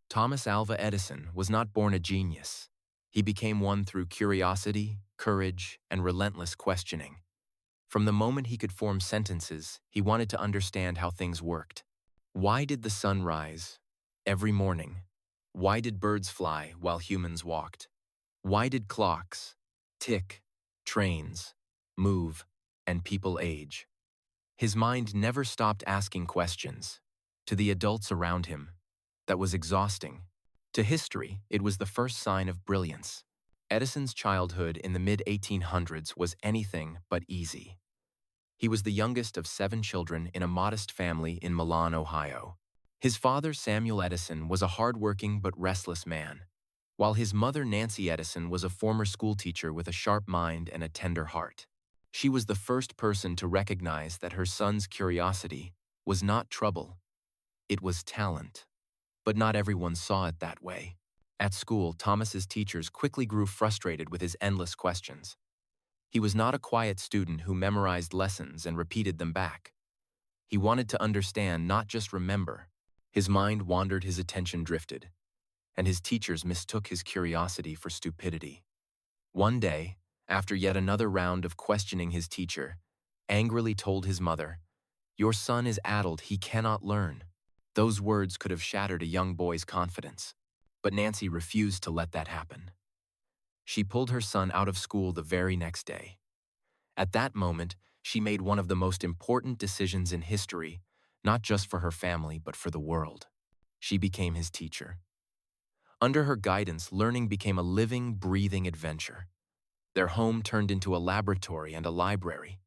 Thomas Alva Edison was not born a genius. He became one through curiosity, courage, and relentless questioning. From the moment he could form sentences, he wanted to understand how things worked. Why did the sun rise every morning? Why did birds fly while humans walked? Why did clocks tick, trains move, and people age? His mind never stopped asking questions. To the adults around him, that was exhausting. To history, it was the first sign of brilliance. Edison's childhood in the mid-1800s was anything but easy. He was the youngest of 7 children in a modest family in Milan, Ohio. His father, Samuel Edison, was a hard-working but restless man, while his mother, Nancy Edison, was a former schoolteacher with a sharp mind and a tender heart. She was the first person to recognize that her son's curiosity was not trouble, it was talent. But not everyone saw it that way. At school, Thomas's teachers quickly grew frustrated with his endless questions. He was not a quiet student who memorized lessons and repeated them back. He wanted to understand, not just remember. His mind wandered, his attention drifted, and his teachers mistook his curiosity for stupidity. One day, after yet another round of questioning, his teacher angrily told his mother, "Your son is addled, he cannot learn." Those words could have shattered a young boy's confidence, but Nancy refused to let that happen. She pulled her son out of school the very next day. At that moment, she made one of the most important decisions in history, not just for her family, but for the world. She became his teacher. Under her guidance, learning became a living, breathing adventure. Their home turned into a laboratory and a library.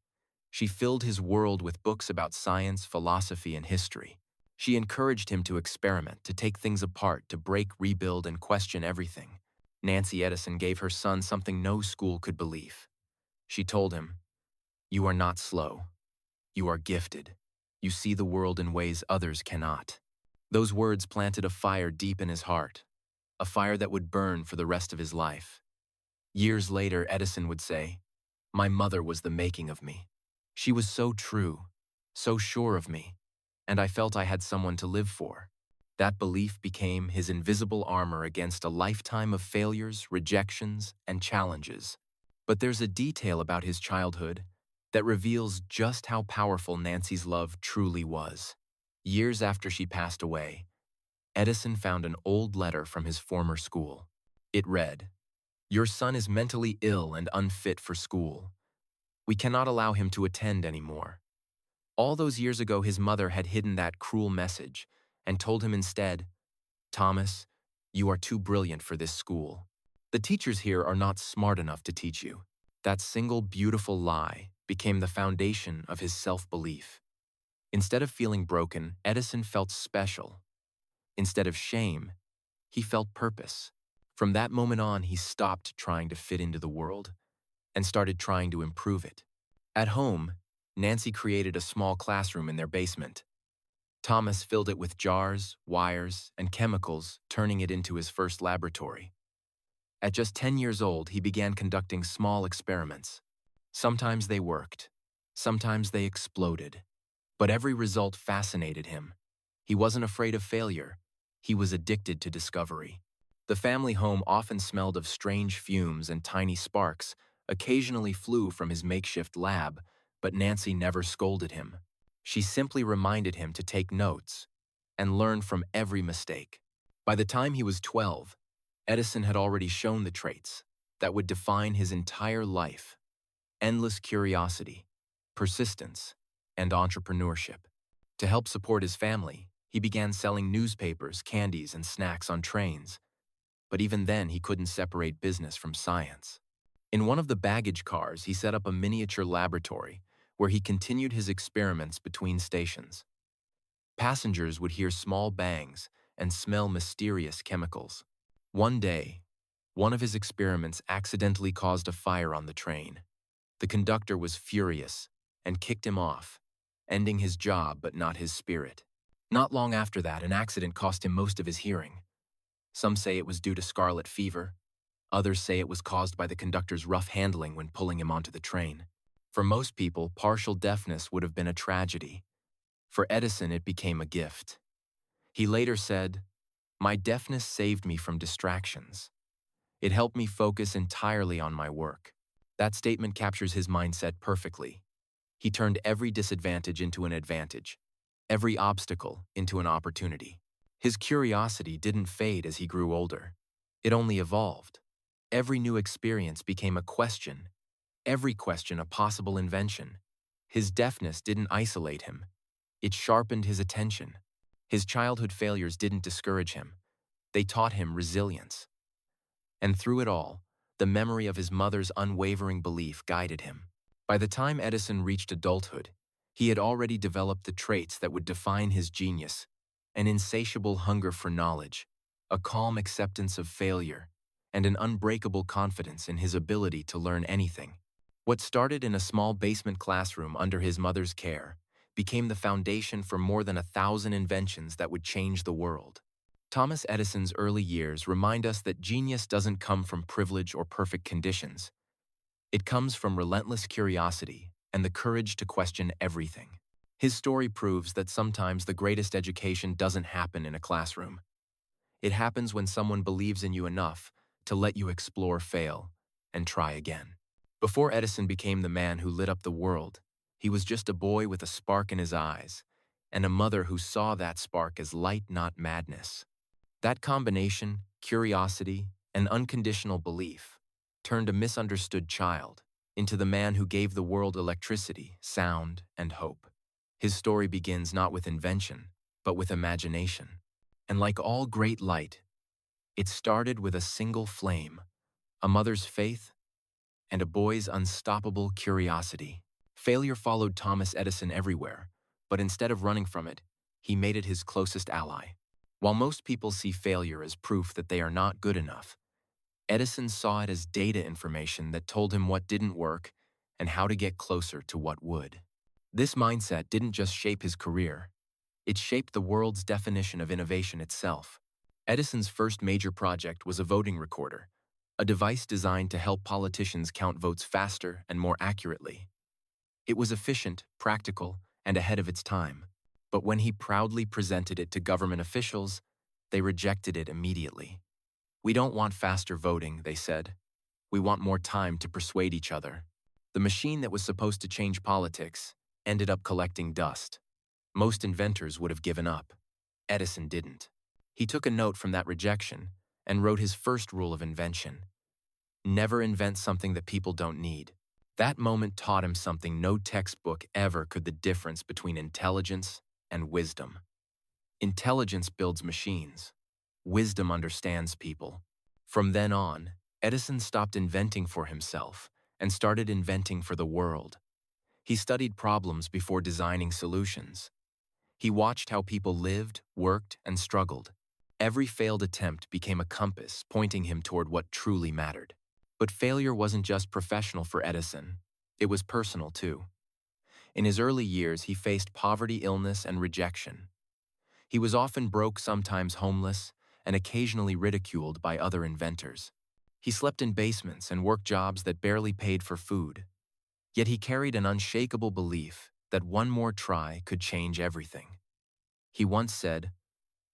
She filled his world with books about science, philosophy, and history. She encouraged him to experiment, to take things apart, to break, rebuild, and question everything. Nancy Edison gave her son something no school could believe. She told him, "You are not slow. You are gifted. You see the world in ways others cannot." Those words planted a fire deep in his heart, a fire that would burn for the rest of his life. Years later, Edison would say, "My mother was the making of me. She was so true, so sure of me, and I felt I had someone to live for." That belief became his invisible armor against a lifetime of failures, rejections, and challenges. But there's a detail about his childhood that reveals just how powerful Nancy's love truly was. Years after she passed away, Edison found an old letter from his former school. It read, "Your son is mentally ill and unfit for school. We cannot allow him to attend anymore." All those years ago, his mother had hidden that cruel message and told him instead, "Thomas, you are too brilliant for this school. The teachers here are not smart enough to teach you." That single beautiful lie became the foundation of his self-belief. Instead of feeling broken, Edison felt special. Instead of shame, he felt purpose. From that moment on, he stopped trying to fit into the world and started trying to improve it. At home, Nancy created a small classroom in their basement. Thomas filled it with jars, wires, and chemicals, turning it into his first laboratory. At just 10 years old, he began conducting small experiments. Sometimes they worked, sometimes they exploded, but every result fascinated him. He wasn't afraid of failure. He was addicted to discovery. The family home often smelled of strange fumes, and tiny sparks occasionally flew from his makeshift lab, but Nancy never scolded him. She simply reminded him to take notes and learn from every mistake. By the time he was 12, Edison had already shown the traits that would define his entire life: endless curiosity, persistence, and entrepreneurship. To help support his family, he began selling newspapers, candies, and snacks on trains. But even then, he couldn't separate business from science. In one of the baggage cars, he set up a miniature laboratory where he continued his experiments between stations. Passengers would hear small bangs and smell mysterious chemicals. One day, one of his experiments accidentally caused a fire on the train. The conductor was furious and kicked him off, ending his job but not his spirit. Not long after that, an accident cost him most of his hearing. Some say it was due to scarlet fever. Others say it was caused by the conductor's rough handling when pulling him onto the train. For most people, partial deafness would have been a tragedy. For Edison, it became a gift. He later said, My deafness saved me from distractions. It helped me focus entirely on my work. That statement captures his mindset perfectly. He turned every disadvantage into an advantage, every obstacle into an opportunity. His curiosity didn't fade as he grew older. It only evolved. Every new experience became a question, every question a possible invention. His deafness didn't isolate him. It sharpened his attention. His childhood failures didn't discourage him. They taught him resilience. And through it all, the memory of his mother's unwavering belief guided him. By the time Edison reached adulthood, he had already developed the traits that would define his genius: an insatiable hunger for knowledge, a calm acceptance of failure, and an unbreakable confidence in his ability to learn anything. What started in a small basement classroom under his mother's care became the foundation for more than 1,000 inventions that would change the world. Thomas Edison's early years remind us that genius doesn't come from privilege or perfect conditions. It comes from relentless curiosity and the courage to question everything. His story proves that sometimes the greatest education doesn't happen in a classroom. It happens when someone believes in you enough to let you explore, fail, and try again. Before Edison became the man who lit up the world, he was just a boy with a spark in his eyes and a mother who saw that spark as light, not madness. That combination, curiosity and unconditional belief, turned a misunderstood child into the man who gave the world electricity, sound, and hope. His story begins not with invention, but with imagination. And like all great light, it started with a single flame, a mother's faith, and a boy's unstoppable curiosity. Failure followed Thomas Edison everywhere, but instead of running from it, he made it his closest ally. While most people see failure as proof that they are not good enough, Edison saw it as data information that told him what didn't work and how to get closer to what would. This mindset didn't just shape his career, it shaped the world's definition of innovation itself. Edison's first major project was a voting recorder, a device designed to help politicians count votes faster and more accurately. It was efficient, practical, and ahead of its time. But when he proudly presented it to government officials, they rejected it immediately. "We don't want faster voting," they said. "We want more time to persuade each other." The machine that was supposed to change politics ended up collecting dust. Most inventors would have given up. Edison didn't. He took a note from that rejection and wrote his first rule of invention: never invent something that people don't need. That moment taught him something no textbook ever could: the difference between intelligence and wisdom. Intelligence builds machines. Wisdom understands people. From then on, Edison stopped inventing for himself and started inventing for the world. He studied problems before designing solutions. He watched how people lived, worked, and struggled. Every failed attempt became a compass pointing him toward what truly mattered. But failure wasn't just professional for Edison. It was personal too. In his early years, he faced poverty, illness, and rejection. He was often broke, sometimes homeless, and occasionally ridiculed by other inventors. He slept in basements and worked jobs that barely paid for food. Yet he carried an unshakable belief that one more try could change everything. He once said,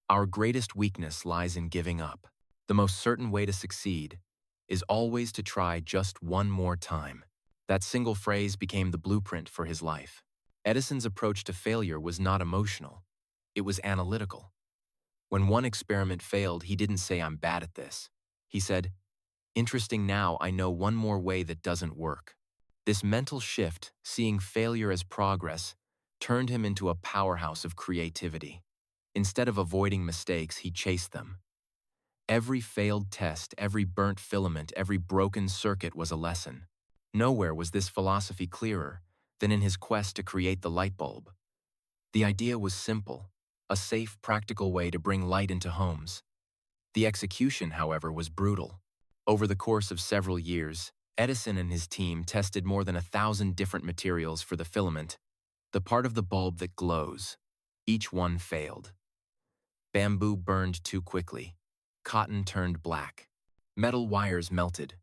"Our greatest weakness lies in giving up. The most certain way to succeed is always to try just one more time." That single phrase became the blueprint for his life. Edison's approach to failure was not emotional. It was analytical. When one experiment failed, he didn't say, "I'm bad at this." He said, "Interesting, now I know one more way that doesn't work." This mental shift, seeing failure as progress, turned him into a powerhouse of creativity. Instead of avoiding mistakes, he chased them. Every failed test, every burnt filament, every broken circuit was a lesson. Nowhere was this philosophy clearer than in his quest to create the light bulb. The idea was simple: a safe, practical way to bring light into homes. The execution, however, was brutal. Over the course of several years, Edison and his team tested more than 1,000 different materials for the filament, the part of the bulb that glows. Each one failed. Bamboo burned too quickly. Cotton turned black. Metal wires melted.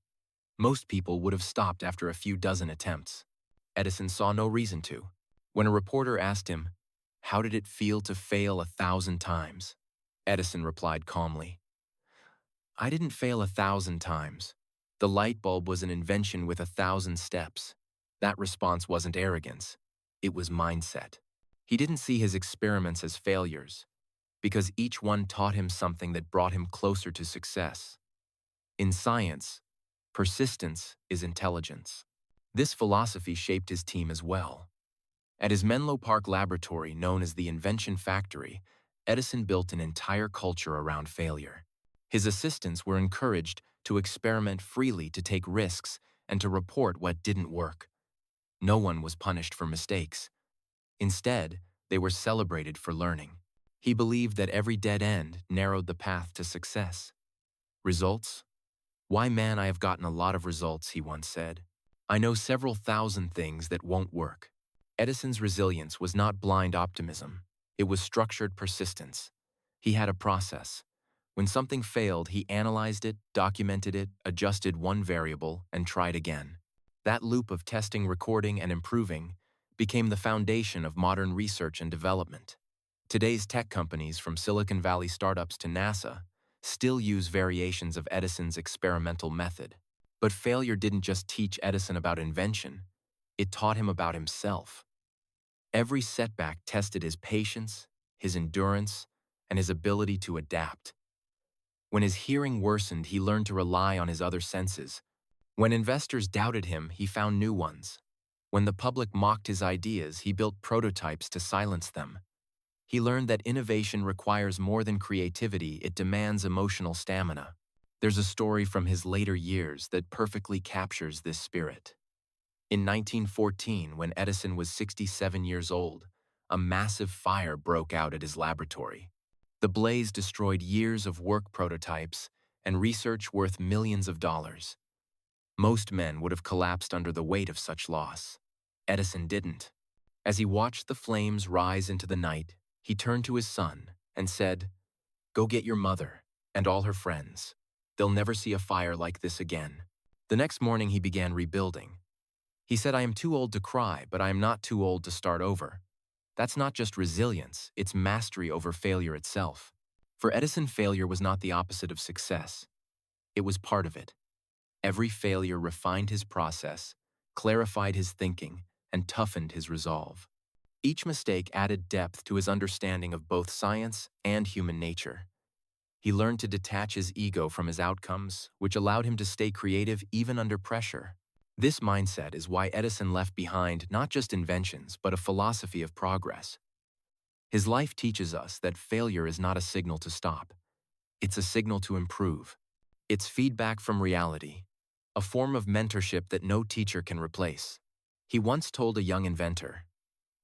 Most people would have stopped after a few dozen attempts. Edison saw no reason to. When a reporter asked him, "How did it feel to fail 1,000 times?" Edison replied calmly. I didn't fail 1,000 times. The light bulb was an invention with 1,000 steps. That response wasn't arrogance. It was mindset. He didn't see his experiments as failures, because each one taught him something that brought him closer to success. In science, persistence is intelligence. This philosophy shaped his team as well. At his Menlo Park laboratory, known as the Invention Factory, Edison built an entire culture around failure. His assistants were encouraged to experiment freely, to take risks, and to report what didn't work. No one was punished for mistakes. Instead, they were celebrated for learning. He believed that every dead end narrowed the path to success. Results? Why, man, I have gotten a lot of results, he once said. I know several thousand things that won't work. Edison's resilience was not blind optimism. It was structured persistence. He had a process. When something failed, he analyzed it, documented it, adjusted one variable, and tried again. That loop of testing, recording, and improving became the foundation of modern research and development. Today's tech companies, from Silicon Valley startups to NASA, still use variations of Edison's experimental method. But failure didn't just teach Edison about invention, it taught him about himself. Every setback tested his patience, his endurance, and his ability to adapt. When his hearing worsened, he learned to rely on his other senses. When investors doubted him, he found new ones. When the public mocked his ideas, he built prototypes to silence them. He learned that innovation requires more than creativity, it demands emotional stamina. There's a story from his later years that perfectly captures this spirit. In 1914, when Edison was 67 years old, a massive fire broke out at his laboratory. The blaze destroyed years of work, prototypes, and research worth millions of dollars. Most men would have collapsed under the weight of such loss. Edison didn't. As he watched the flames rise into the night, he turned to his son and said, "Go get your mother and all her friends. They'll never see a fire like this again." The next morning he began rebuilding. He said, "I am too old to cry, but I am not too old to start over." That's not just resilience, it's mastery over failure itself. For Edison, failure was not the opposite of success. It was part of it. Every failure refined his process, clarified his thinking, and toughened his resolve. Each mistake added depth to his understanding of both science and human nature. He learned to detach his ego from his outcomes, which allowed him to stay creative even under pressure. This mindset is why Edison left behind not just inventions, but a philosophy of progress. His life teaches us that failure is not a signal to stop. It's a signal to improve. It's feedback from reality, a form of mentorship that no teacher can replace. He once told a young inventor,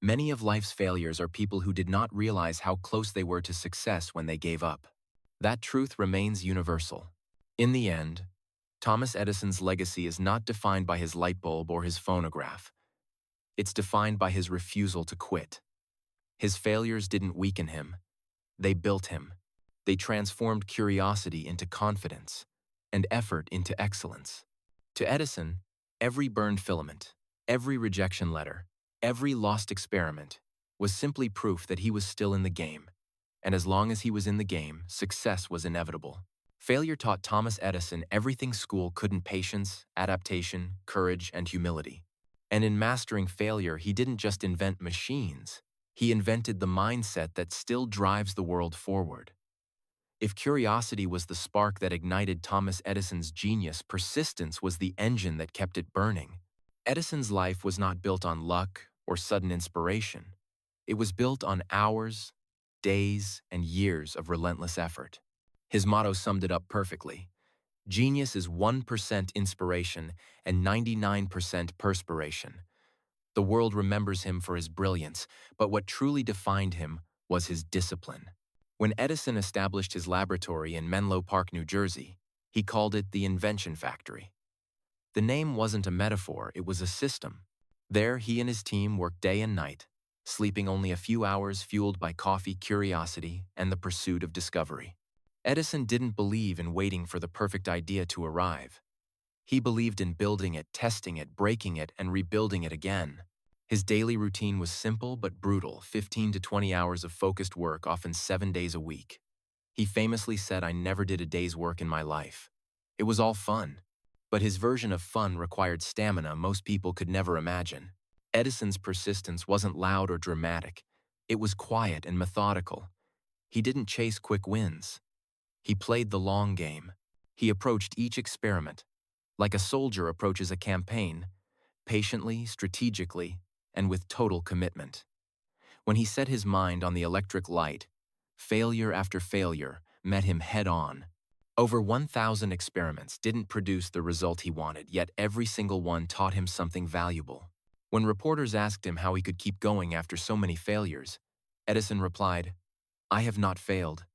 "Many of life's failures are people who did not realize how close they were to success when they gave up." That truth remains universal. In the end, Thomas Edison's legacy is not defined by his light bulb or his phonograph. It's defined by his refusal to quit. His failures didn't weaken him. They built him. They transformed curiosity into confidence and effort into excellence. To Edison, every burned filament, every rejection letter, every lost experiment was simply proof that he was still in the game. And as long as he was in the game, success was inevitable. Failure taught Thomas Edison everything school couldn't: patience, adaptation, courage, and humility. And in mastering failure, he didn't just invent machines. He invented the mindset that still drives the world forward. If curiosity was the spark that ignited Thomas Edison's genius, persistence was the engine that kept it burning. Edison's life was not built on luck or sudden inspiration. It was built on hours, days, and years of relentless effort. His motto summed it up perfectly: genius is 1% inspiration and 99% perspiration. The world remembers him for his brilliance, but what truly defined him was his discipline. When Edison established his laboratory in Menlo Park, New Jersey, he called it the Invention Factory. The name wasn't a metaphor, it was a system. There, he and his team worked day and night, sleeping only a few hours, fueled by coffee, curiosity, and the pursuit of discovery. Edison didn't believe in waiting for the perfect idea to arrive. He believed in building it, testing it, breaking it, and rebuilding it again. His daily routine was simple but brutal: 15 to 20 hours of focused work, often 7 days a week. He famously said, "I never did a day's work in my life. It was all fun." But his version of fun required stamina most people could never imagine. Edison's persistence wasn't loud or dramatic. It was quiet and methodical. He didn't chase quick wins. He played the long game. He approached each experiment like a soldier approaches a campaign, patiently, strategically, and with total commitment. When he set his mind on the electric light, failure after failure met him head-on. Over 1,000 experiments didn't produce the result he wanted, yet every single one taught him something valuable. When reporters asked him how he could keep going after so many failures, Edison replied, "I have not failed.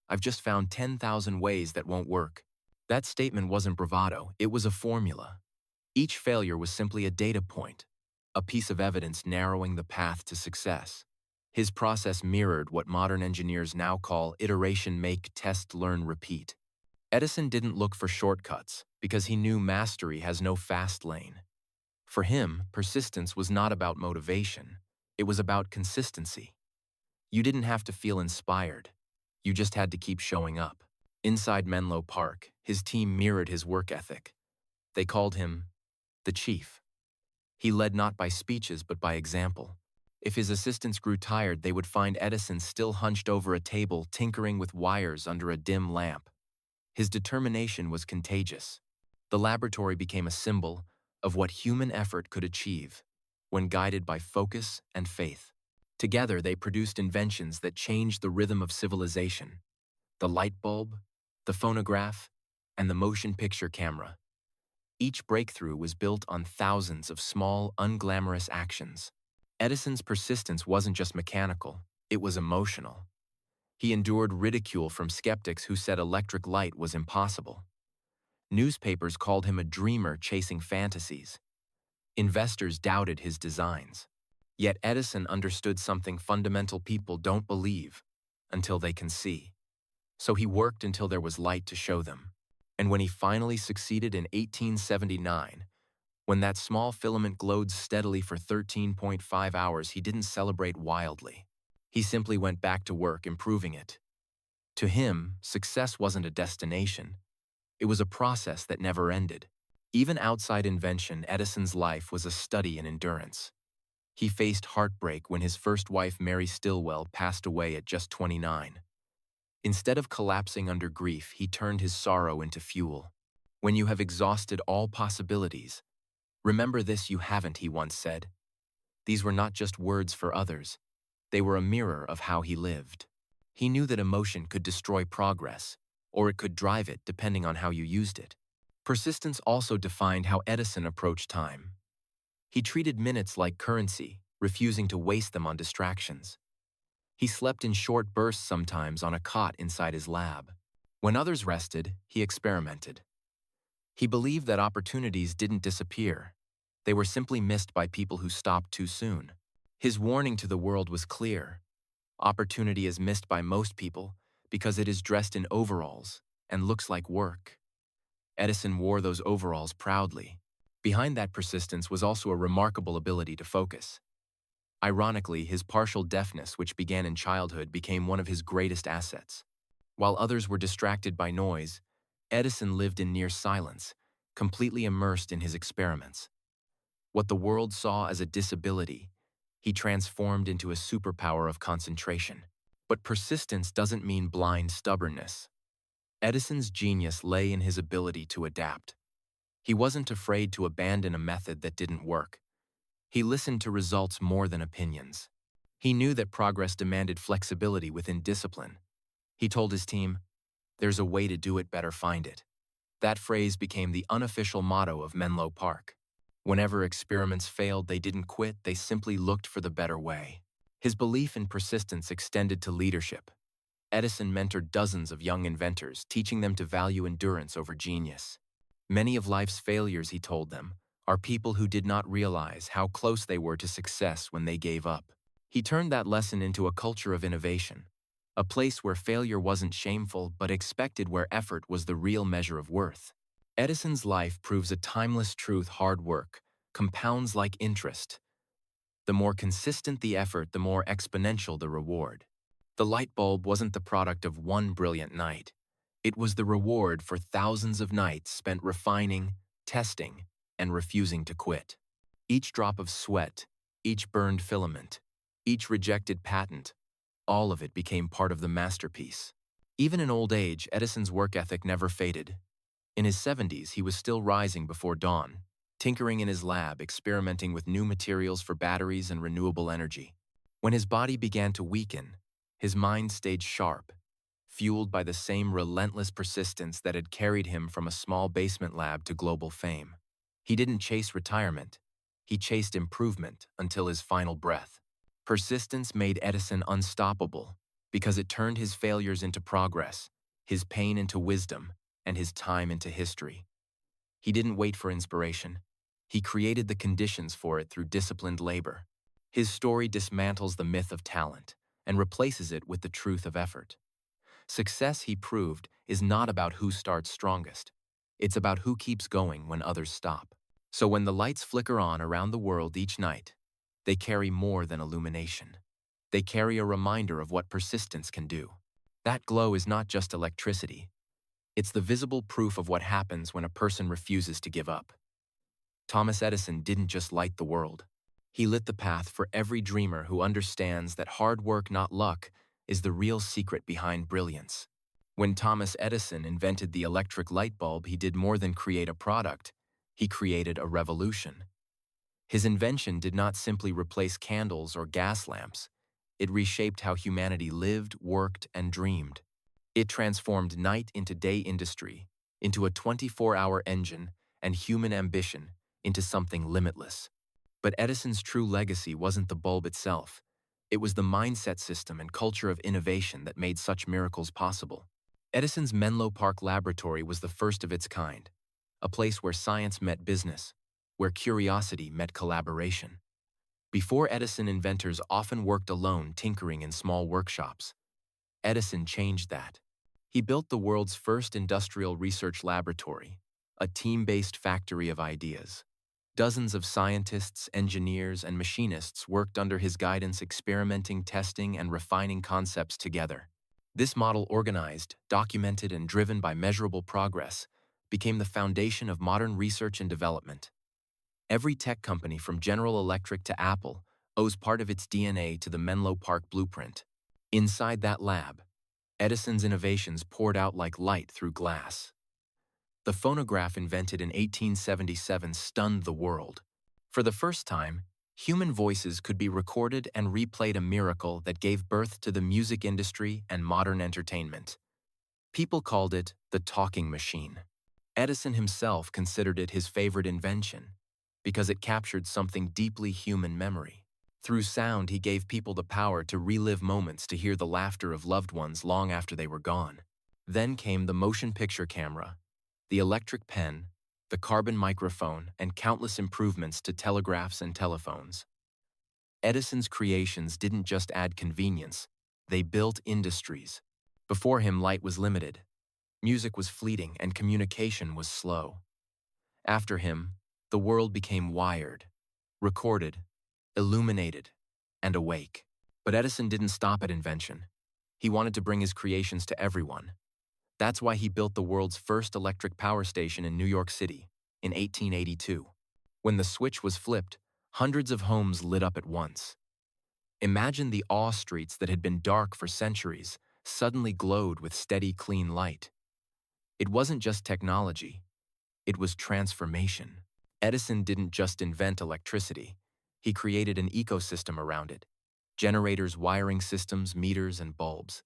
I've just found 10,000 ways that won't work." That statement wasn't bravado, it was a formula. Each failure was simply a data point, a piece of evidence narrowing the path to success. His process mirrored what modern engineers now call iteration, make, test, learn, repeat. Edison didn't look for shortcuts because he knew mastery has no fast lane. For him, persistence was not about motivation. It was about consistency. You didn't have to feel inspired. You just had to keep showing up. Inside Menlo Park, his team mirrored his work ethic. They called him the chief. He led not by speeches but by example. If his assistants grew tired, they would find Edison still hunched over a table, tinkering with wires under a dim lamp. His determination was contagious. The laboratory became a symbol of what human effort could achieve when guided by focus and faith. Together, they produced inventions that changed the rhythm of civilization: the light bulb, the phonograph, and the motion picture camera. Each breakthrough was built on thousands of small, unglamorous actions. Edison's persistence wasn't just mechanical, it was emotional. He endured ridicule from skeptics who said electric light was impossible. Newspapers called him a dreamer chasing fantasies. Investors doubted his designs. Yet Edison understood something fundamental: people don't believe until they can see. So he worked until there was light to show them. And when he finally succeeded in 1879, when that small filament glowed steadily for 13.5 hours, he didn't celebrate wildly. He simply went back to work improving it. To him, success wasn't a destination. It was a process that never ended. Even outside invention, Edison's life was a study in endurance. He faced heartbreak when his first wife, Mary Stilwell, passed away at just 29. Instead of collapsing under grief, he turned his sorrow into fuel. "When you have exhausted all possibilities, remember this: you haven't," he once said. These were not just words for others. They were a mirror of how he lived. He knew that emotion could destroy progress, or it could drive it depending on how you used it. Persistence also defined how Edison approached time. He treated minutes like currency, refusing to waste them on distractions. He slept in short bursts, sometimes on a cot inside his lab. When others rested, he experimented. He believed that opportunities didn't disappear. They were simply missed by people who stopped too soon. His warning to the world was clear: opportunity is missed by most people because it is dressed in overalls and looks like work. Edison wore those overalls proudly. Behind that persistence was also a remarkable ability to focus. Ironically, his partial deafness, which began in childhood, became one of his greatest assets. While others were distracted by noise, Edison lived in near silence, completely immersed in his experiments. What the world saw as a disability, he transformed into a superpower of concentration. But persistence doesn't mean blind stubbornness. Edison's genius lay in his ability to adapt. He wasn't afraid to abandon a method that didn't work. He listened to results more than opinions. He knew that progress demanded flexibility within discipline. He told his team, "There's a way to do it, better find it." That phrase became the unofficial motto of Menlo Park. Whenever experiments failed, they didn't quit, they simply looked for the better way. His belief in persistence extended to leadership. Edison mentored dozens of young inventors, teaching them to value endurance over genius. Many of life's failures, he told them, are people who did not realize how close they were to success when they gave up. He turned that lesson into a culture of innovation, a place where failure wasn't shameful but expected, where effort was the real measure of worth. Edison's life proves a timeless truth: hard work compounds like interest. The more consistent the effort, the more exponential the reward. The light bulb wasn't the product of one brilliant night. It was the reward for thousands of nights spent refining, testing, and refusing to quit. Each drop of sweat, each burned filament, each rejected patent, all of it became part of the masterpiece. Even in old age, Edison's work ethic never faded. In his 70s, he was still rising before dawn, tinkering in his lab, experimenting with new materials for batteries and renewable energy. When his body began to weaken, his mind stayed sharp, fueled by the same relentless persistence that had carried him from a small basement lab to global fame. He didn't chase retirement. He chased improvement until his final breath. Persistence made Edison unstoppable because it turned his failures into progress, his pain into wisdom, and his time into history. He didn't wait for inspiration. He created the conditions for it through disciplined labor. His story dismantles the myth of talent and replaces it with the truth of effort. Success, he proved, is not about who starts strongest. It's about who keeps going when others stop. So when the lights flicker on around the world each night, they carry more than illumination. They carry a reminder of what persistence can do. That glow is not just electricity. It's the visible proof of what happens when a person refuses to give up. Thomas Edison didn't just light the world. He lit the path for every dreamer who understands that hard work, not luck, is the real secret behind brilliance. When Thomas Edison invented the electric light bulb, he did more than create a product. He created a revolution. His invention did not simply replace candles or gas lamps. It reshaped how humanity lived, worked, and dreamed. It transformed night into day industry, into a 24-hour engine, and human ambition into something limitless. But Edison's true legacy wasn't the bulb itself. It was the mindset system and culture of innovation that made such miracles possible. Edison's Menlo Park laboratory was the first of its kind, a place where science met business, where curiosity met collaboration. Before Edison, inventors often worked alone, tinkering in small workshops. Edison changed that. He built the world's first industrial research laboratory, a team-based factory of ideas. Dozens of scientists, engineers, and machinists worked under his guidance, experimenting, testing, and refining concepts together. This model, organized, documented, and driven by measurable progress, became the foundation of modern research and development. Every tech company, from General Electric to Apple, owes part of its DNA to the Menlo Park blueprint. Inside that lab, Edison's innovations poured out like light through glass. The phonograph, invented in 1877, stunned the world. For the first time, human voices could be recorded and replayed, a miracle that gave birth to the music industry and modern entertainment. People called it the talking machine. Edison himself considered it his favorite invention because it captured something deeply human: memory. Through sound, he gave people the power to relive moments, to hear the laughter of loved ones long after they were gone. Then came the motion picture camera, the electric pen, the carbon microphone, and countless improvements to telegraphs and telephones. Edison's creations didn't just add convenience, they built industries. Before him, light was limited, music was fleeting, and communication was slow. After him, the world became wired, recorded, illuminated, and awake. But Edison didn't stop at invention. He wanted to bring his creations to everyone. That's why he built the world's first electric power station in New York City in 1882. When the switch was flipped, hundreds of homes lit up at once. Imagine the awe streets that had been dark for centuries suddenly glowed with steady, clean light. It wasn't just technology, it was transformation. Edison didn't just invent electricity, he created an ecosystem around it: generators, wiring systems, meters, and bulbs.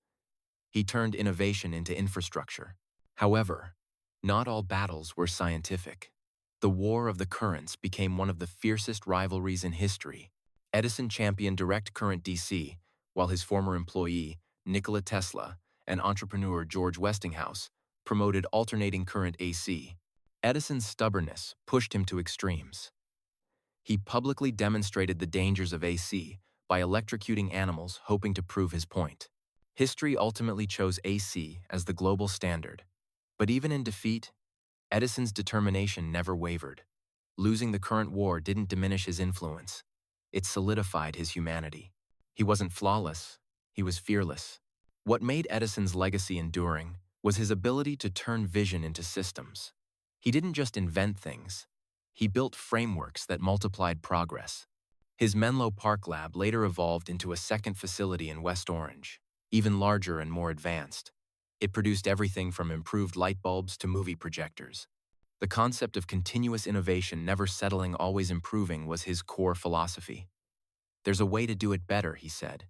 He turned innovation into infrastructure. However, not all battles were scientific. The War of the Currents became one of the fiercest rivalries in history. Edison championed direct current DC, while his former employee, Nikola Tesla, and entrepreneur George Westinghouse promoted alternating current AC. Edison's stubbornness pushed him to extremes. He publicly demonstrated the dangers of AC by electrocuting animals, hoping to prove his point. History ultimately chose AC as the global standard. But even in defeat, Edison's determination never wavered. Losing the current war didn't diminish his influence. It solidified his humanity. He wasn't flawless. he was fearless. What made Edison's legacy enduring was his ability to turn vision into systems. He didn't just invent things, he built frameworks that multiplied progress. His Menlo Park lab later evolved into a second facility in West Orange, even larger and more advanced. It produced everything from improved light bulbs to movie projectors. The concept of continuous innovation, never settling, always improving, was his core philosophy. "There's a way to do it better," he said.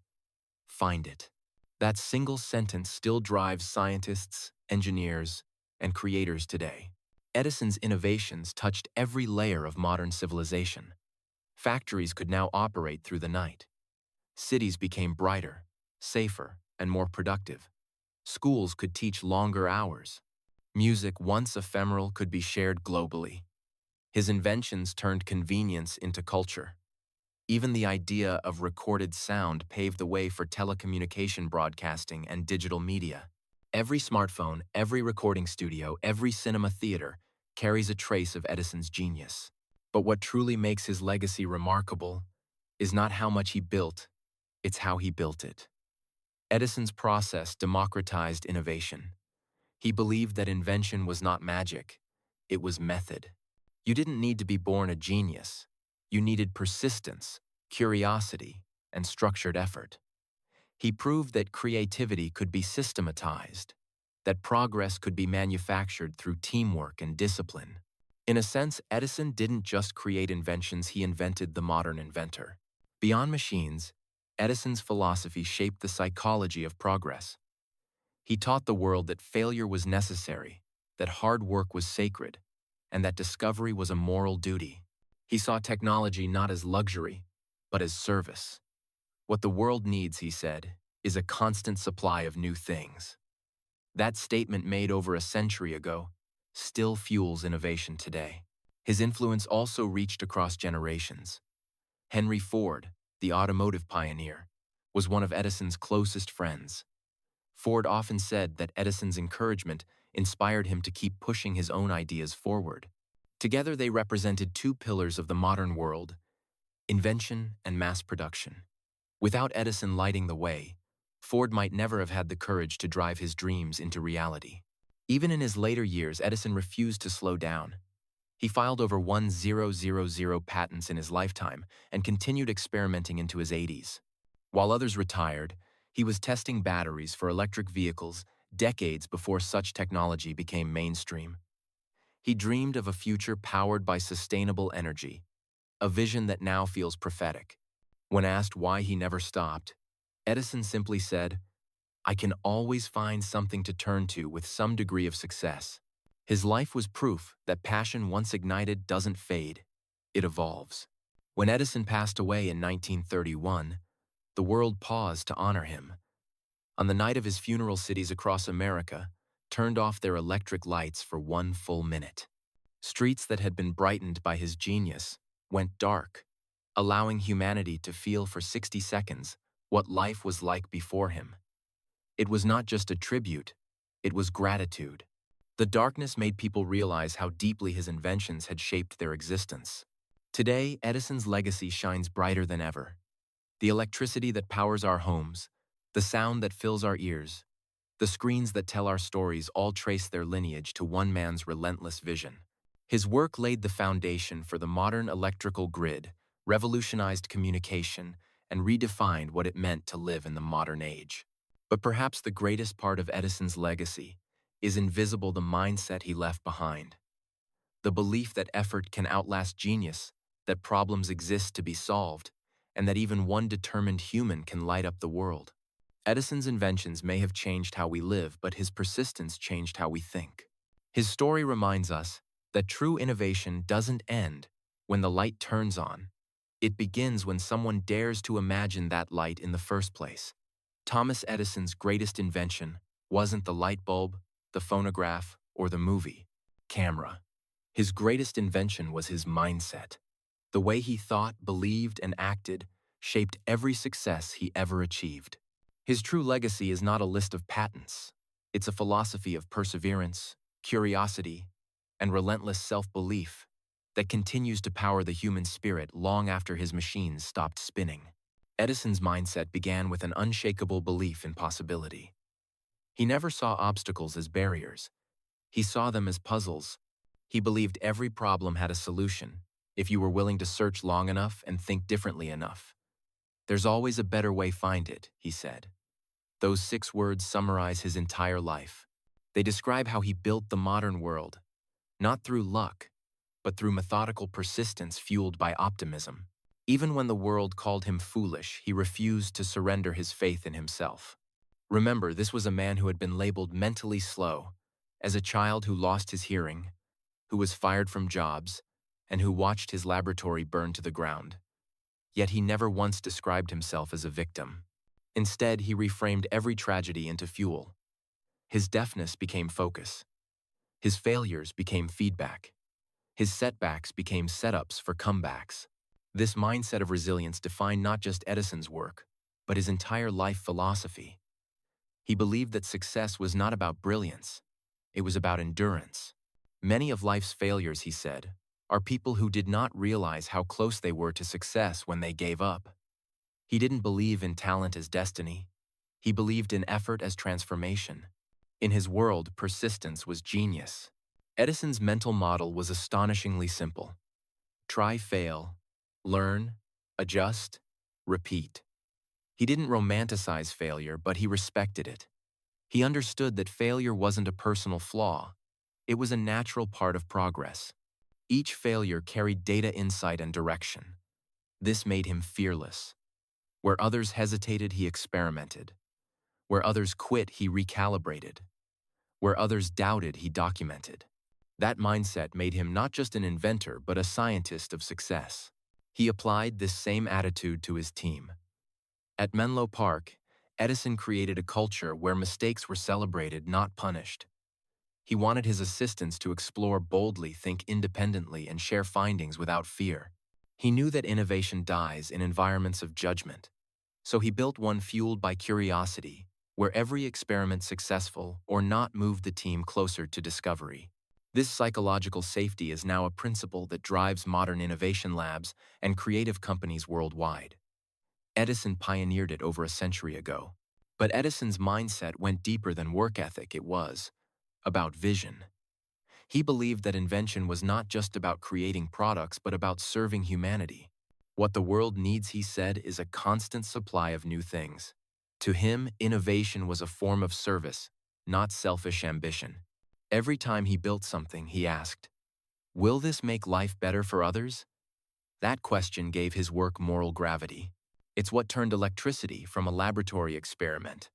"Find it." That single sentence still drives scientists, engineers, and creators today. Edison's innovations touched every layer of modern civilization. Factories could now operate through the night. Cities became brighter, safer, and more productive. Schools could teach longer hours. Music, once ephemeral, could be shared globally. His inventions turned convenience into culture. Even the idea of recorded sound paved the way for telecommunication broadcasting and digital media. Every smartphone, every recording studio, every cinema theater carries a trace of Edison's genius. But what truly makes his legacy remarkable is not how much he built, it's how he built it. Edison's process democratized innovation. He believed that invention was not magic, it was method. You didn't need to be born a genius. You needed persistence, curiosity, and structured effort. He proved that creativity could be systematized, that progress could be manufactured through teamwork and discipline. In a sense, Edison didn't just create inventions, he invented the modern inventor. Beyond machines, Edison's philosophy shaped the psychology of progress. He taught the world that failure was necessary, that hard work was sacred, and that discovery was a moral duty. He saw technology not as luxury, but as service. What the world needs, he said, is a constant supply of new things. That statement, made over a century ago, still fuels innovation today. His influence also reached across generations. Henry Ford, the automotive pioneer, was one of Edison's closest friends. Ford often said that Edison's encouragement inspired him to keep pushing his own ideas forward. Together, they represented two pillars of the modern world: invention and mass production. Without Edison lighting the way, Ford might never have had the courage to drive his dreams into reality. Even in his later years, Edison refused to slow down. He filed over 1,000 patents in his lifetime and continued experimenting into his 80s. While others retired, he was testing batteries for electric vehicles decades before such technology became mainstream. He dreamed of a future powered by sustainable energy, a vision that now feels prophetic. When asked why he never stopped, Edison simply said, "I can always find something to turn to with some degree of success." His life was proof that passion, once ignited, doesn't fade, it evolves. When Edison passed away in 1931, the world paused to honor him. On the night of his funeral, cities across America turned off their electric lights for 1 full minute. Streets that had been brightened by his genius went dark, allowing humanity to feel for 60 seconds what life was like before him. It was not just a tribute, it was gratitude. The darkness made people realize how deeply his inventions had shaped their existence. Today, Edison's legacy shines brighter than ever. The electricity that powers our homes, the sound that fills our ears, the screens that tell our stories all trace their lineage to one man's relentless vision. His work laid the foundation for the modern electrical grid, revolutionized communication, and redefined what it meant to live in the modern age. But perhaps the greatest part of Edison's legacy is invisible: the mindset he left behind. The belief that effort can outlast genius, that problems exist to be solved, and that even one determined human can light up the world. Edison's inventions may have changed how we live, but his persistence changed how we think. His story reminds us that true innovation doesn't end when the light turns on. It begins when someone dares to imagine that light in the first place. Thomas Edison's greatest invention wasn't the light bulb, the phonograph, or the movie camera. His greatest invention was his mindset. The way he thought, believed, and acted shaped every success he ever achieved. His true legacy is not a list of patents. It's a philosophy of perseverance, curiosity, and relentless self-belief that continues to power the human spirit long after his machines stopped spinning. Edison's mindset began with an unshakable belief in possibility. He never saw obstacles as barriers. He saw them as puzzles. He believed every problem had a solution, if you were willing to search long enough and think differently enough. "There's always a better way, find it," he said. Those 6 words summarize his entire life. They describe how he built the modern world, not through luck, but through methodical persistence fueled by optimism. Even when the world called him foolish, he refused to surrender his faith in himself. Remember, this was a man who had been labeled mentally slow, as a child who lost his hearing, who was fired from jobs, and who watched his laboratory burn to the ground. Yet he never once described himself as a victim. Instead, he reframed every tragedy into fuel. His deafness became focus. His failures became feedback. His setbacks became setups for comebacks. This mindset of resilience defined not just Edison's work, but his entire life philosophy. He believed that success was not about brilliance. It was about endurance. Many of life's failures, he said, are people who did not realize how close they were to success when they gave up. He didn't believe in talent as destiny. He believed in effort as transformation. In his world, persistence was genius. Edison's mental model was astonishingly simple. Try, fail, learn, adjust, repeat. He didn't romanticize failure, but he respected it. He understood that failure wasn't a personal flaw. It was a natural part of progress. Each failure carried data, insight, and direction. This made him fearless. Where others hesitated, he experimented. Where others quit, he recalibrated. Where others doubted, he documented. That mindset made him not just an inventor, but a scientist of success. He applied this same attitude to his team. At Menlo Park, Edison created a culture where mistakes were celebrated, not punished. He wanted his assistants to explore boldly, think independently, and share findings without fear. He knew that innovation dies in environments of judgment. So he built one fueled by curiosity, where every experiment, successful or not, moved the team closer to discovery. This psychological safety is now a principle that drives modern innovation labs and creative companies worldwide. Edison pioneered it over a century ago. But Edison's mindset went deeper than work ethic. It was about vision. He believed that invention was not just about creating products, but about serving humanity. What the world needs, he said, is a constant supply of new things. To him, innovation was a form of service, not selfish ambition. Every time he built something, he asked, "Will this make life better for others?" That question gave his work moral gravity. It's what turned electricity from a laboratory experiment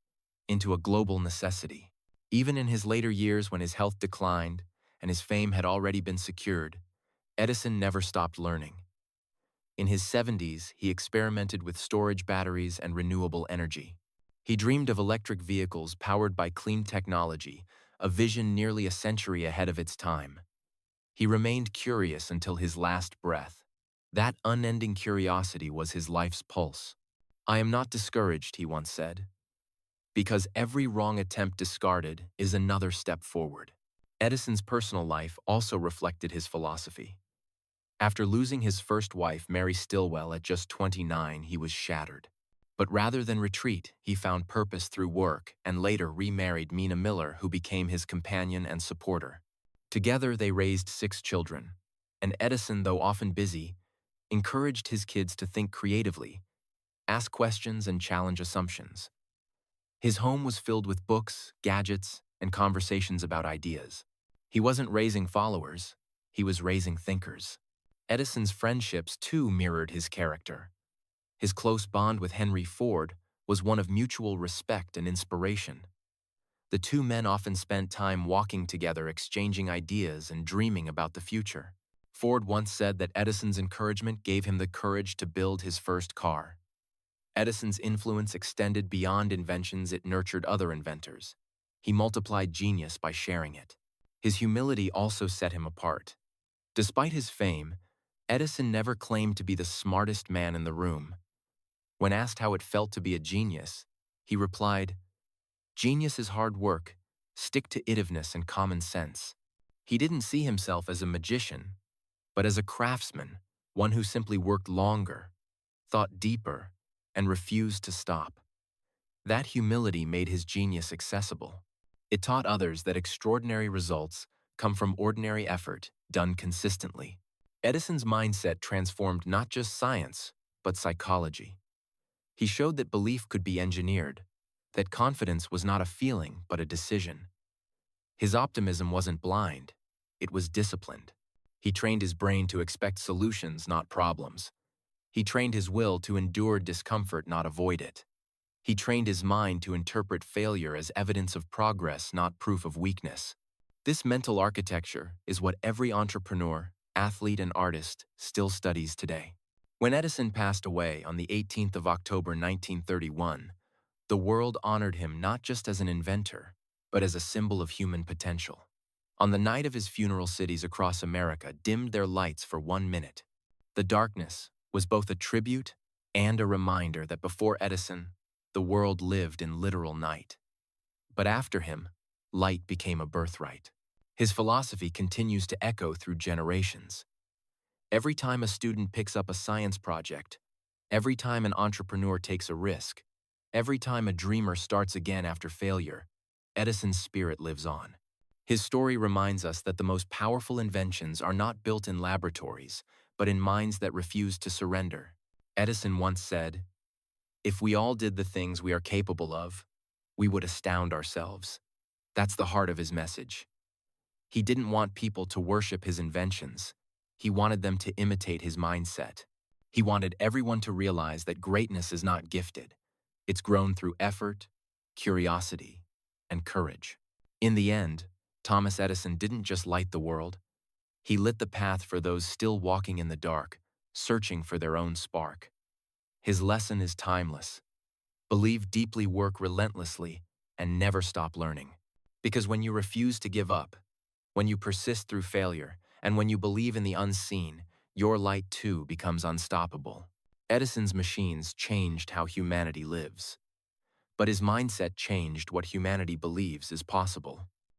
into a global necessity. Even in his later years, when his health declined and his fame had already been secured, Edison never stopped learning. In his 70s, he experimented with storage batteries and renewable energy. He dreamed of electric vehicles powered by clean technology, a vision nearly a century ahead of its time. He remained curious until his last breath. That unending curiosity was his life's pulse. "I am not discouraged," he once said, "because every wrong attempt discarded is another step forward." Edison's personal life also reflected his philosophy. After losing his first wife, Mary Stilwell, at just 29, he was shattered. But rather than retreat, he found purpose through work and later remarried Mina Miller, who became his companion and supporter. Together, they raised 6 children, and Edison, though often busy, encouraged his kids to think creatively, ask questions, and challenge assumptions. His home was filled with books, gadgets, and conversations about ideas. He wasn't raising followers, he was raising thinkers. Edison's friendships, too, mirrored his character. His close bond with Henry Ford was one of mutual respect and inspiration. The two men often spent time walking together, exchanging ideas and dreaming about the future. Ford once said that Edison's encouragement gave him the courage to build his first car. Edison's influence extended beyond inventions; it nurtured other inventors. He multiplied genius by sharing it. His humility also set him apart. Despite his fame, Edison never claimed to be the smartest man in the room. When asked how it felt to be a genius, he replied, "Genius is hard work, stick-to-itiveness, and common sense." He didn't see himself as a magician, but as a craftsman, one who simply worked longer, thought deeper, and refused to stop. That humility made his genius accessible. It taught others that extraordinary results come from ordinary effort done consistently. Edison's mindset transformed not just science, but psychology. He showed that belief could be engineered, that confidence was not a feeling but a decision. His optimism wasn't blind, it was disciplined. He trained his brain to expect solutions, not problems. He trained his will to endure discomfort, not avoid it. He trained his mind to interpret failure as evidence of progress, not proof of weakness. This mental architecture is what every entrepreneur, athlete, and artist still studies today. When Edison passed away on the 18th of October 1931, the world honored him not just as an inventor, but as a symbol of human potential. On the night of his funeral, cities across America dimmed their lights for 1 minute. The darkness was both a tribute and a reminder that before Edison, the world lived in literal night. But after him, light became a birthright. His philosophy continues to echo through generations. Every time a student picks up a science project, every time an entrepreneur takes a risk, every time a dreamer starts again after failure, Edison's spirit lives on. His story reminds us that the most powerful inventions are not built in laboratories, but in minds that refuse to surrender. Edison once said, "If we all did the things we are capable of, we would astound ourselves." That's the heart of his message. He didn't want people to worship his inventions. He wanted them to imitate his mindset. He wanted everyone to realize that greatness is not gifted. It's grown through effort, curiosity, and courage. In the end, Thomas Edison didn't just light the world. He lit the path for those still walking in the dark, searching for their own spark. His lesson is timeless. Believe deeply, work relentlessly, and never stop learning. Because when you refuse to give up, when you persist through failure, and when you believe in the unseen, your light too becomes unstoppable. Edison's machines changed how humanity lives. But his mindset changed what humanity believes is possible.